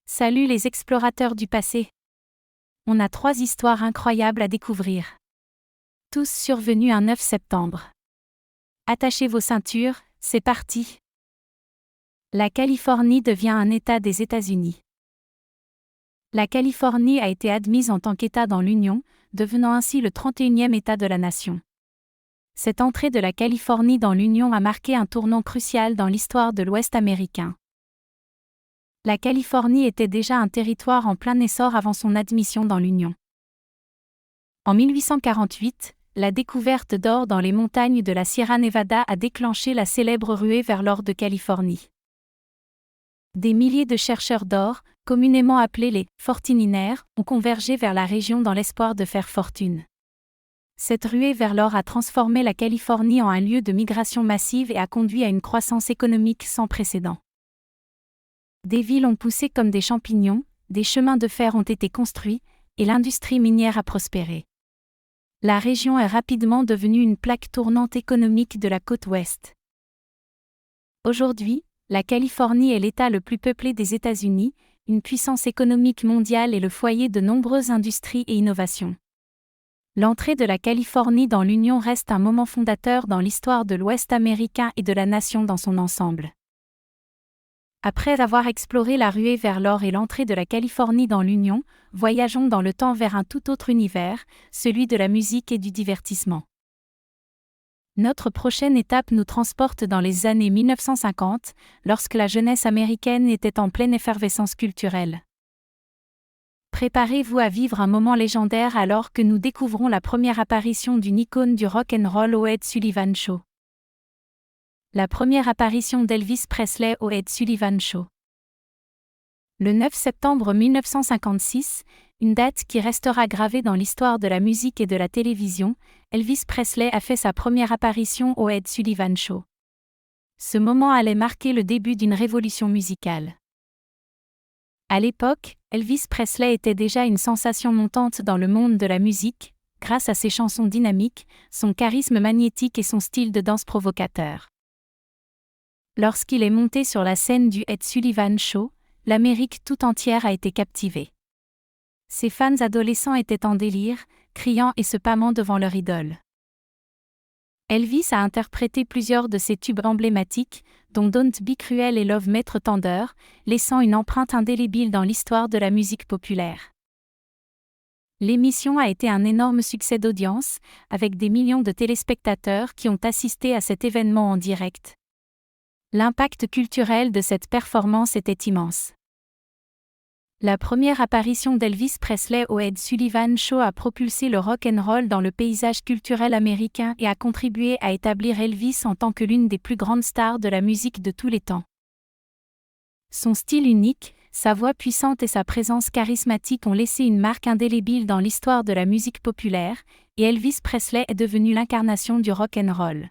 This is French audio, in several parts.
Salut les explorateurs du passé. On a 3 histoires incroyables à découvrir. Tous survenus un 9 septembre. Attachez vos ceintures, c'est parti. La Californie devient un État des États-Unis. La Californie a été admise en tant qu'État dans l'Union, devenant ainsi le 31e État de la nation. Cette entrée de la Californie dans l'Union a marqué un tournant crucial dans l'histoire de l'Ouest américain. La Californie était déjà un territoire en plein essor avant son admission dans l'Union. En 1848, la découverte d'or dans les montagnes de la Sierra Nevada a déclenché la célèbre ruée vers l'or de Californie. Des milliers de chercheurs d'or, communément appelés les « fortuninaires », ont convergé vers la région dans l'espoir de faire fortune. Cette ruée vers l'or a transformé la Californie en un lieu de migration massive et a conduit à une croissance économique sans précédent. Des villes ont poussé comme des champignons, des chemins de fer ont été construits, et l'industrie minière a prospéré. La région est rapidement devenue une plaque tournante économique de la côte ouest. Aujourd'hui, la Californie est l'État le plus peuplé des États-Unis, une puissance économique mondiale et le foyer de nombreuses industries et innovations. L'entrée de la Californie dans l'Union reste un moment fondateur dans l'histoire de l'Ouest américain et de la nation dans son ensemble. Après avoir exploré la ruée vers l'or et l'entrée de la Californie dans l'Union, voyageons dans le temps vers un tout autre univers, celui de la musique et du divertissement. Notre prochaine étape nous transporte dans les années 1950, lorsque la jeunesse américaine était en pleine effervescence culturelle. Préparez-vous à vivre un moment légendaire alors que nous découvrons la première apparition d'une icône du rock and roll au Ed Sullivan Show. La première apparition d'Elvis Presley au Ed Sullivan Show. Le 9 septembre 1956, une date qui restera gravée dans l'histoire de la musique et de la télévision, Elvis Presley a fait sa première apparition au Ed Sullivan Show. Ce moment allait marquer le début d'une révolution musicale. À l'époque, Elvis Presley était déjà une sensation montante dans le monde de la musique, grâce à ses chansons dynamiques, son charisme magnétique et son style de danse provocateur. Lorsqu'il est monté sur la scène du Ed Sullivan Show, l'Amérique tout entière a été captivée. Ses fans adolescents étaient en délire, criant et se pâmant devant leur idole. Elvis a interprété plusieurs de ses tubes emblématiques, dont Don't Be Cruel et Love Me Tender, laissant une empreinte indélébile dans l'histoire de la musique populaire. L'émission a été un énorme succès d'audience, avec des millions de téléspectateurs qui ont assisté à cet événement en direct. L'impact culturel de cette performance était immense. La première apparition d'Elvis Presley au Ed Sullivan Show a propulsé le rock and roll dans le paysage culturel américain et a contribué à établir Elvis en tant que l'une des plus grandes stars de la musique de tous les temps. Son style unique, sa voix puissante et sa présence charismatique ont laissé une marque indélébile dans l'histoire de la musique populaire, et Elvis Presley est devenu l'incarnation du rock and roll.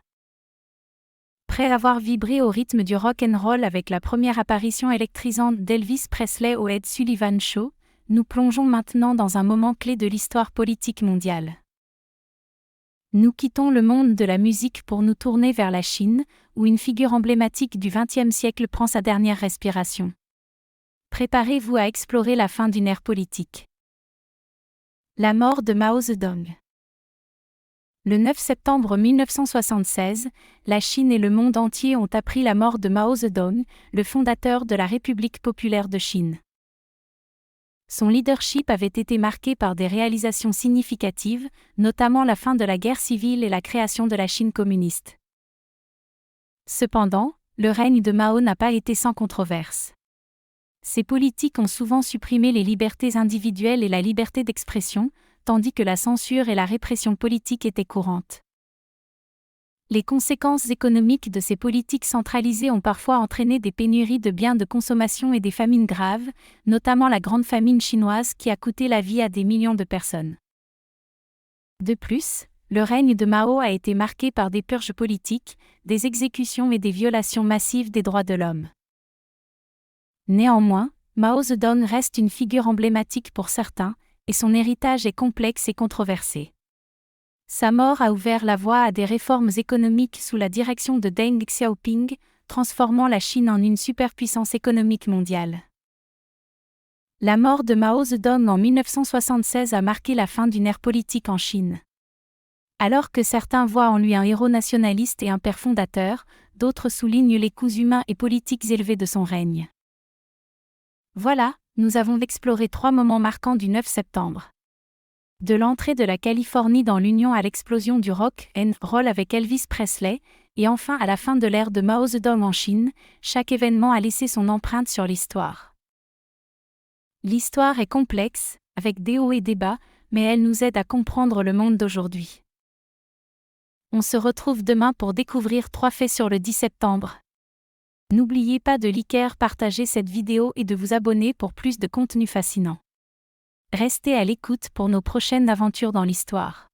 Après avoir vibré au rythme du rock and roll avec la première apparition électrisante d'Elvis Presley au Ed Sullivan Show, nous plongeons maintenant dans un moment clé de l'histoire politique mondiale. Nous quittons le monde de la musique pour nous tourner vers la Chine, où une figure emblématique du XXe siècle prend sa dernière respiration. Préparez-vous à explorer la fin d'une ère politique. La mort de Mao Zedong. Le 9 septembre 1976, la Chine et le monde entier ont appris la mort de Mao Zedong, le fondateur de la République populaire de Chine. Son leadership avait été marqué par des réalisations significatives, notamment la fin de la guerre civile et la création de la Chine communiste. Cependant, le règne de Mao n'a pas été sans controverse. Ses politiques ont souvent supprimé les libertés individuelles et la liberté d'expression, tandis que la censure et la répression politique étaient courantes. Les conséquences économiques de ces politiques centralisées ont parfois entraîné des pénuries de biens de consommation et des famines graves, notamment la grande famine chinoise qui a coûté la vie à des millions de personnes. De plus, le règne de Mao a été marqué par des purges politiques, des exécutions et des violations massives des droits de l'homme. Néanmoins, Mao Zedong reste une figure emblématique pour certains, et son héritage est complexe et controversé. Sa mort a ouvert la voie à des réformes économiques sous la direction de Deng Xiaoping, transformant la Chine en une superpuissance économique mondiale. La mort de Mao Zedong en 1976 a marqué la fin d'une ère politique en Chine. Alors que certains voient en lui un héros nationaliste et un père fondateur, d'autres soulignent les coûts humains et politiques élevés de son règne. Voilà, nous avons exploré 3 moments marquants du 9 septembre. De l'entrée de la Californie dans l'Union à l'explosion du rock and roll avec Elvis Presley, et enfin à la fin de l'ère de Mao Zedong en Chine, chaque événement a laissé son empreinte sur l'histoire. L'histoire est complexe, avec des hauts et des bas, mais elle nous aide à comprendre le monde d'aujourd'hui. On se retrouve demain pour découvrir 3 faits sur le 10 septembre. N'oubliez pas de liker, partager cette vidéo et de vous abonner pour plus de contenu fascinant. Restez à l'écoute pour nos prochaines aventures dans l'histoire.